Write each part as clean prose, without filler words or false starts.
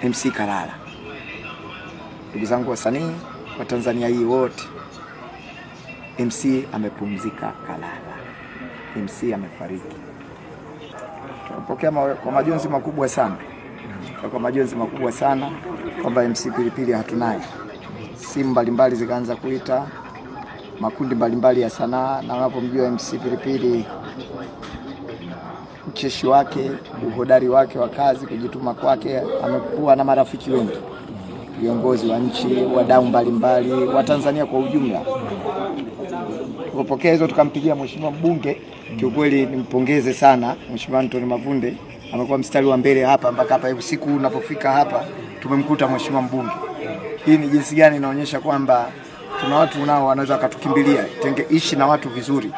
MC kalala. Ndugu zangu wasanii wa Tanzania hii wote, MC amepumzika, kalala. MC amefariki. Tunapokea kwa majonzi makubwa sana. Kwa majonzi makubwa sana kwamba MC Pilipili hatunaye. Simu mbalimbali zikaanza kuita, makundi mbalimbali ya sanaa, na wanapomjua MC Pilipili, ucheshi wake, uhodari wake wa kazi, kujituma kwake, amekuwa na marafiki wengi, viongozi wa nchi, wadau mbalimbali wa Tanzania kwa ujumla. Kupokea hizo tukampigia mheshimiwa mbunge. Kiukweli nimpongeze sana Mheshimiwa Anthony Mavunde, amekuwa mstari wa mbele hapa mpaka hapa usiku unapofika hapa tumemkuta mheshimiwa mbunge. Hii ni jinsi gani inaonyesha kwamba tuna watu nao wanaweza kutukimbilia, ishi na watu vizuri.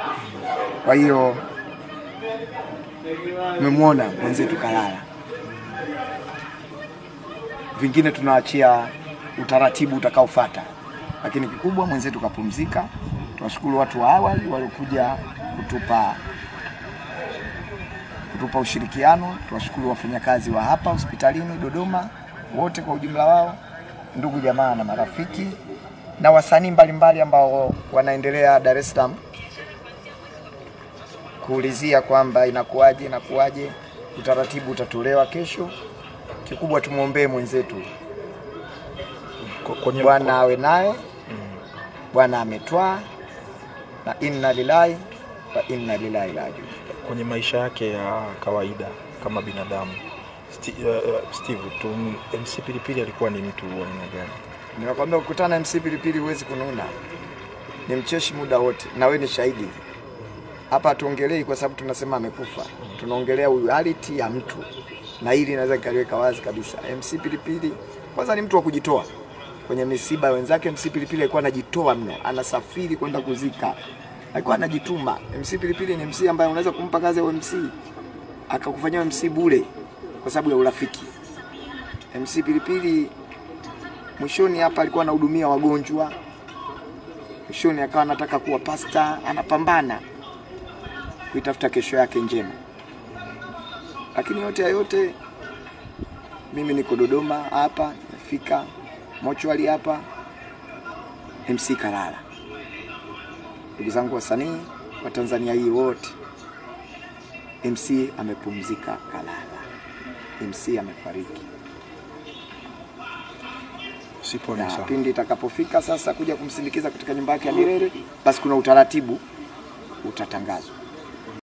Kwa hiyo mmemwona mwenzetu kalala. Vingine tunaachia utaratibu utakaofuata. Lakini kikubwa mwenzetu kapumzika. Tunashukuru watu wa awali waliokuja kutupa ushirikiano. Tunashukuru wafanyakazi wa hapa hospitalini Dodoma wote kwa ujumla wao, ndugu jamaa na marafiki, na wasanii mbalimbali ambao wanaendelea Dar es Salaam kuulizia kwamba inakuaje, utaratibu utatolewa kesho. Kikubwa tumuombee mwenzetu, Bwana awe naye. Bwana ametwaa, na inna lillahi wa inna ilaihi rajiun. Kwenye maisha yake ya kawaida kama binadamu, Steve, MC Pilipili alikuwa ni mtu wa aina gani? Ninakwambia kukutana na MC Pilipili huwezi kununa. Ni mcheshi muda wote, na wewe ni shahidi. Hapa tuongelei kwa sababu tunasema amekufa. Tunaongelea reality ya mtu. Na hili naweza nikaliweka wazi kabisa. MC Pilipili kwanza ni mtu wa kujitoa. Kwenye misiba wenzake MC Pilipili alikuwa anajitoa mno. Anasafiri kwenda kuzika. Alikuwa anajituma. MC Pilipili ni MC ambaye unaweza kumpa kazi ya MC akakufanyia MC bure kwa sababu ya urafiki. MC Pilipili mwishoni hapa alikuwa anahudumia wagonjwa. Mwishoni akawa anataka kuwa pastor, anapambana kuitafuta kesho yake njema. Lakini yote mimi niko Dodoma hapa, nimefika mochwali hapa, MC kalala. Ndugu zangu wasanii wa Tanzania hii wote, MC amepumzika, kalala. MC amefariki. Siponi sana. Pindi itakapofika sasa kuja kumsindikiza katika nyumba yake ya milele, basi kuna utaratibu utatangazwa.